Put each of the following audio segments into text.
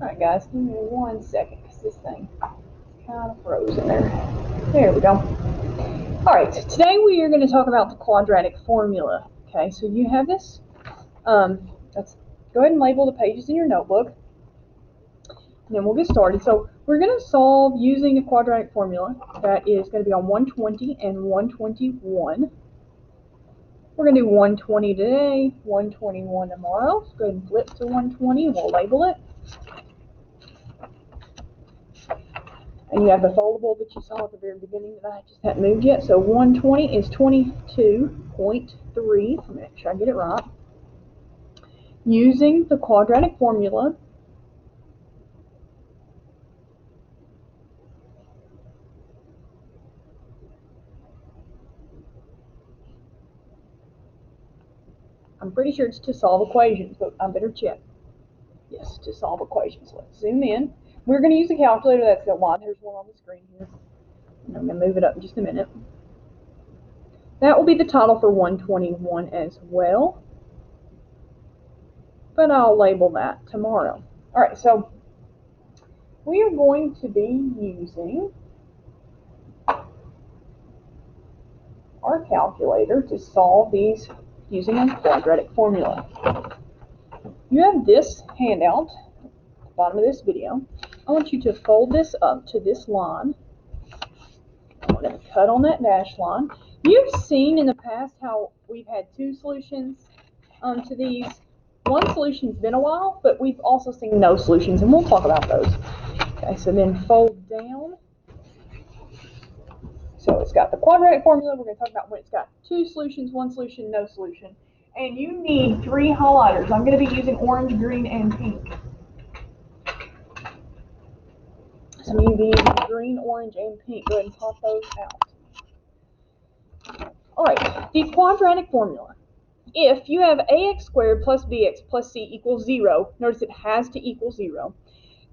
Alright guys, give me 1 second because this thing kind of froze in there. There we go. Alright, today we are going to talk about the quadratic formula. Okay, so you have this. Let's go ahead and label the pages in your notebook. And then we'll get started. So we're going to solve using the quadratic formula. That is going to be on 120 and 121. We're going to do 120 today, 121 tomorrow. So go ahead and flip to 120 and we'll label it. And you have the foldable that you saw at the very beginning that I just hadn't moved yet. So 120 is 22.3. So make sure I get it right. Using the quadratic formula, I'm pretty sure it's to solve equations, but I better check. Yes, to solve equations. Let's zoom in. We're going to use a calculator. That's why there's one on the screen here. And I'm going to move it up in just a minute. That will be the title for 121 as well. But I'll label that tomorrow. All right, so we are going to be using our calculator to solve these using a quadratic formula. You have this handout at the bottom of this video. I want you to fold this up to this line. I'm going to cut on that dash line. You've seen in the past how we've had two solutions to these. One solution's been a while, but we've also seen no solutions, and we'll talk about those. Okay, so then fold down. So it's got the quadratic formula. We're going to talk about when it's got two solutions, one solution, no solution. And you need 3 highlighters. I'm going to be using orange, green, and pink. So you need green, orange, and pink. Go ahead and pop those out. All right, the quadratic formula. If you have ax squared plus bx plus c equals 0, notice it has to equal 0,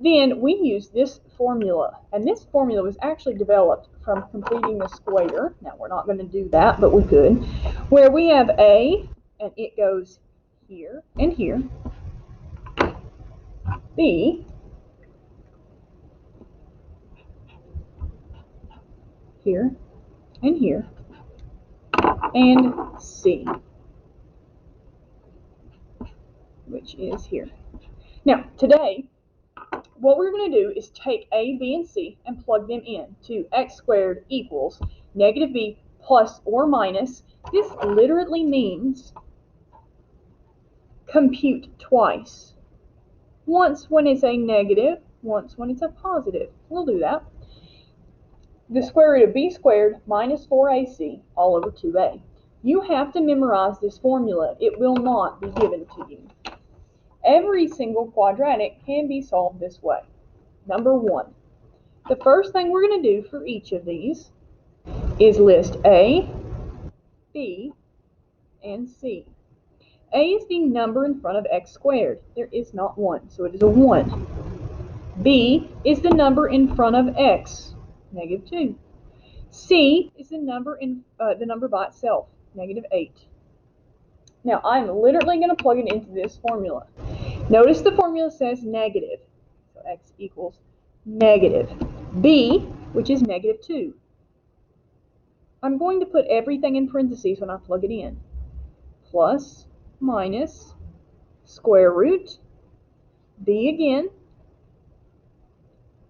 then we use this formula. And this formula was actually developed from completing the square. Now, we're not going to do that, but we could. Where we have a, and it goes here and here. B, here and here. And C, which is here. Now, today, what we're going to do is take A, B, and C and plug them in to x squared equals negative b plus or minus. This literally means compute twice. Once when it's a negative, once when it's a positive. We'll do that. The square root of b squared minus 4ac all over 2a. You have to memorize this formula. It will not be given to you. Every single quadratic can be solved this way. Number 1. The first thing we're going to do for each of these is list A, B, and C. A is the number in front of x squared. There is not 1, so it is a 1. B is the number in front of x, negative 2. C is the number by itself, negative 8. Now, I'm literally going to plug it into this formula. Notice the formula says negative, so x equals negative. B, which is negative 2. I'm going to put everything in parentheses when I plug it in. Plus, minus, square root, b again,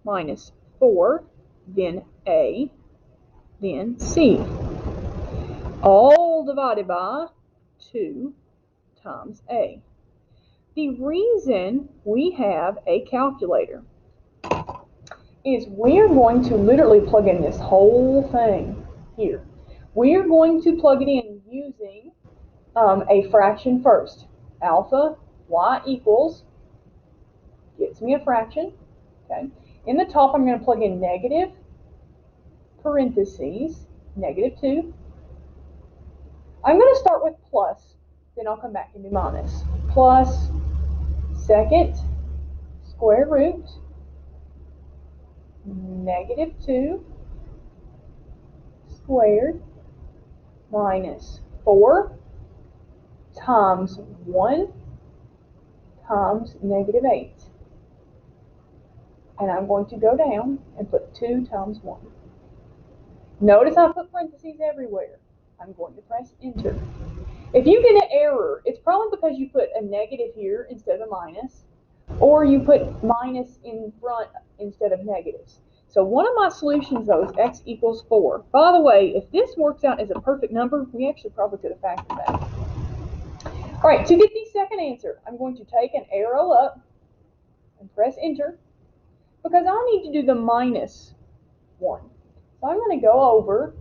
minus 4, then a, then c. All divided by 2 times a. The reason we have a calculator is we're going to literally plug in this whole thing here. We're going to plug it in using a fraction first. Alpha y equals, gets me a fraction. Okay. In the top, I'm going to plug in negative, parentheses, negative 2. I'm going to start with plus, then I'll come back and do minus. Plus second square root, negative 2 squared minus 4 times 1 times negative 8. And I'm going to go down and put 2 times 1. Notice I put parentheses everywhere. I'm going to press enter. If you get an error, it's probably because you put a negative here instead of a minus, or you put minus in front instead of negatives. So one of my solutions, though, is x equals 4. By the way, if this works out as a perfect number, we actually probably could have factored that. All right, to get the second answer, I'm going to take an arrow up and press enter, because I need to do the minus 1. So I'm going to go over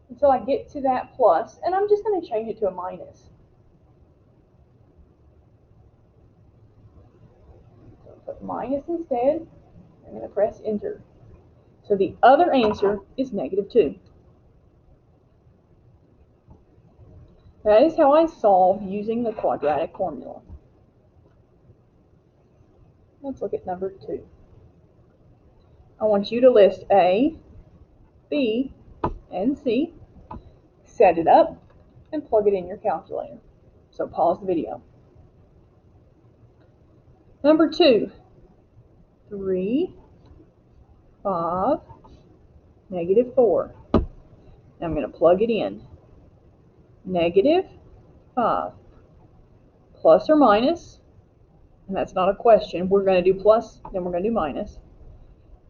until I get to that plus, and I'm just going to change it to a minus. So I'll put minus instead. I'm going to press enter. So the other answer is negative 2. That is how I solve using the quadratic formula. Let's look at number 2. I want you to list A, B, and C, set it up, and plug it in your calculator. So pause the video. Number 2, 3, 5, negative 4. Now I'm going to plug it in. Negative 5. Plus or minus, and that's not a question. We're going to do plus, then we're going to do minus.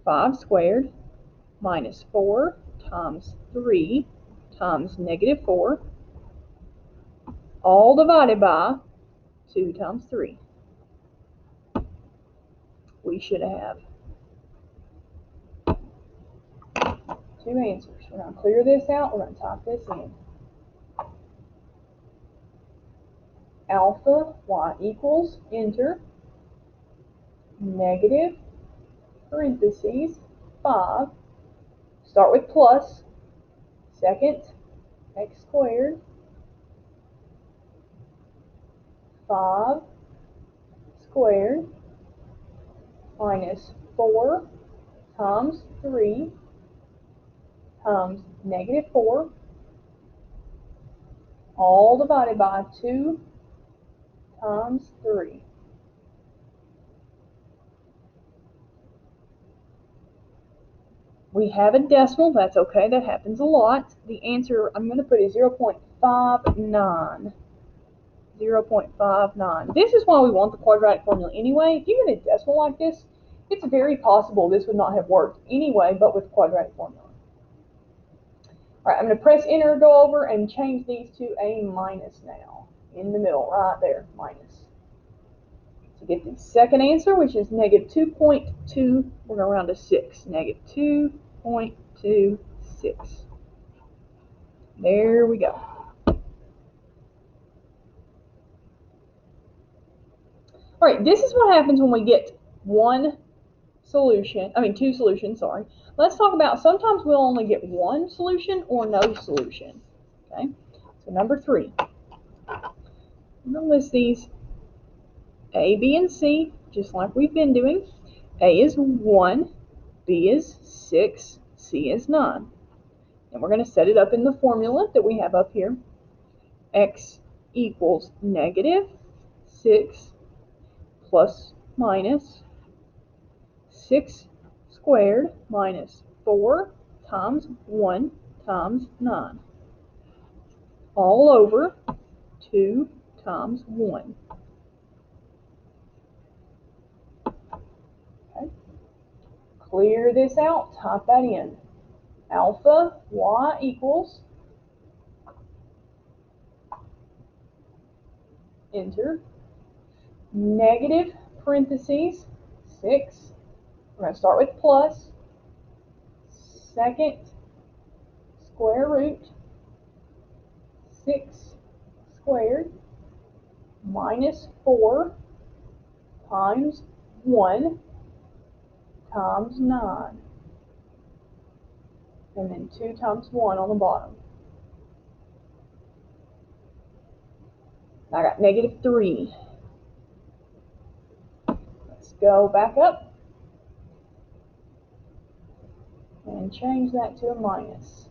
5 squared minus 4 times 3 times negative 4, all divided by 2 times 3. We should have 2 answers. We're going to clear this out. We're going to type this in. Alpha y equals, enter, negative, parentheses, 5. Start with plus, second, x squared, 5 squared, minus 4 times 3 times negative 4, all divided by 2 times 3. We have a decimal. That's okay. That happens a lot. The answer I'm going to put is 0.59. 0.59. This is why we want the quadratic formula anyway. If you get a decimal like this, it's very possible this would not have worked anyway, but with quadratic formula. All right, I'm going to press enter, go over, and change these to a minus now. In the middle, right there, minus. To get the second answer, which is negative 2.2, we're going to round to 6. Negative 2.26. There we go. All right, this is what happens when we get two solutions, sorry. Let's talk about, sometimes we'll only get one solution or no solution. Okay, so number 3. I'm going to list these A, B, and C, just like we've been doing. A is 1, B is 6, C is 9. And we're going to set it up in the formula that we have up here. X equals negative 6 plus minus 6 squared minus 4 times 1 times 9. All over 2 times 1. Okay. Clear this out, type that in. Alpha y equals, enter, negative parentheses 6. We're going to start with plus, second square root 6 squared minus 4 times 1 times 9. And then 2 times 1 on the bottom. I got negative 3. Let's go back up and change that to a minus.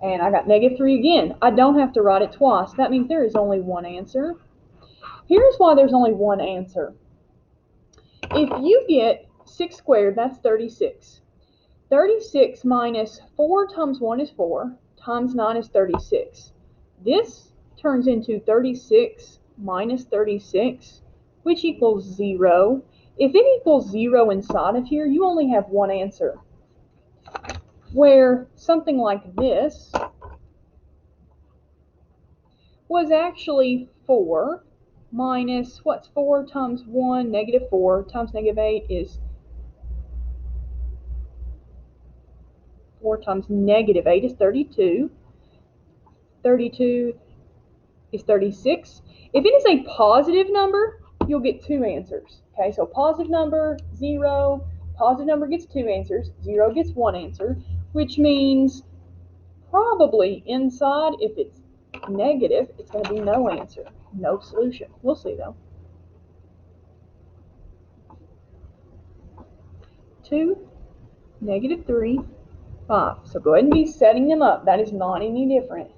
And I got negative 3 again. I don't have to write it twice. That means there is only one answer. Here's why there's only one answer. If you get 6 squared, that's 36. 36 minus 4 times 1 is 4, times 9 is 36. This turns into 36 minus 36, which equals 0. If it equals 0 inside of here, you only have one answer. Where something like this was actually 4 minus, what's 4 times 1? Negative 4 times negative 8 is 4 times negative 8 is 32. 32 is 36. If it is a positive number, you'll get two answers. Okay, so positive number, 0. Positive number gets two answers. 0 gets one answer, which means probably inside, if it's negative, it's going to be no answer, no solution. We'll see though. 2, negative 3, 5. So go ahead and be setting them up. That is not any different.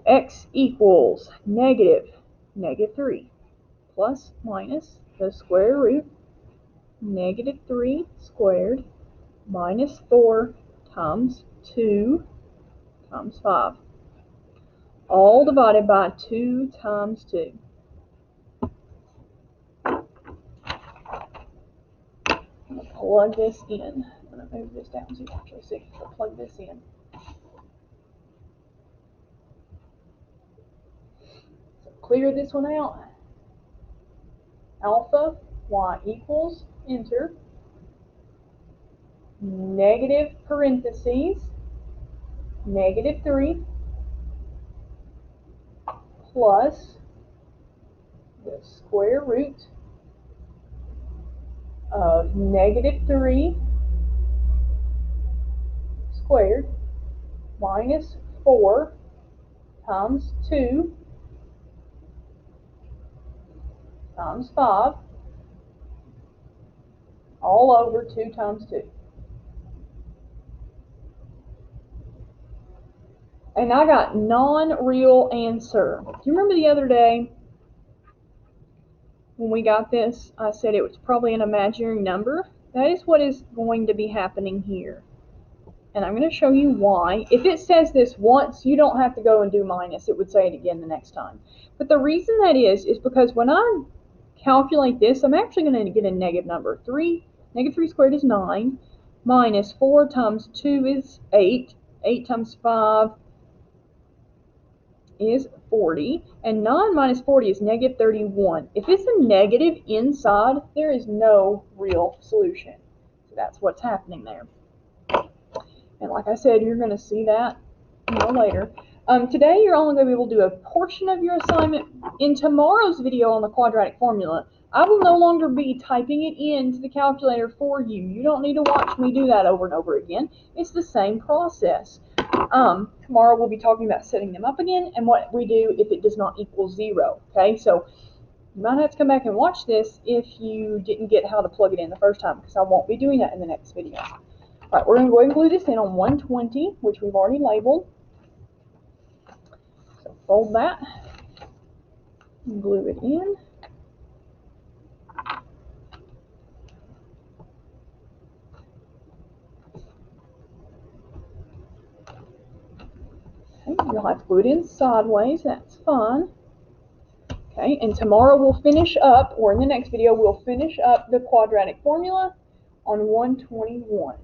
X equals negative 3 plus minus the square root negative 3 squared minus 4 times 2 times 5. All divided by 2 times 2. I'm going to plug this in. I'm going to move this down so you can actually see. So plug this in. So clear this one out. Alpha y equals, enter, negative parentheses, negative 3 plus the square root of negative 3 squared minus 4 times 2 times 5 all over 2 times 2. And I got non-real answer. Do you remember the other day when we got this? I said it was probably an imaginary number. That is what is going to be happening here. And I'm going to show you why. If it says this once, you don't have to go and do minus. It would say it again the next time. But the reason that is because when I calculate this, I'm actually going to get a negative number. Negative 3 squared is 9, minus 4 times 2 is 8, 8 times 5 is 40, and 9 minus 40 is negative 31. If it's a negative inside, there is no real solution. So that's what's happening there. And like I said, you're going to see that later. Today, you're only going to be able to do a portion of your assignment. In tomorrow's video on the quadratic formula, I will no longer be typing it into the calculator for you. You don't need to watch me do that over and over again. It's the same process. Tomorrow we'll be talking about setting them up again and what we do if it does not equal 0. Okay, so you might have to come back and watch this if you didn't get how to plug it in the first time, because I won't be doing that in the next video. All right, we're going to go ahead and glue this in on 120, which we've already labeled. So fold that, and glue it in. Okay, you'll have to glue it in sideways, that's fine. Okay, and tomorrow we'll finish up, or in the next video, we'll finish up the quadratic formula on 121.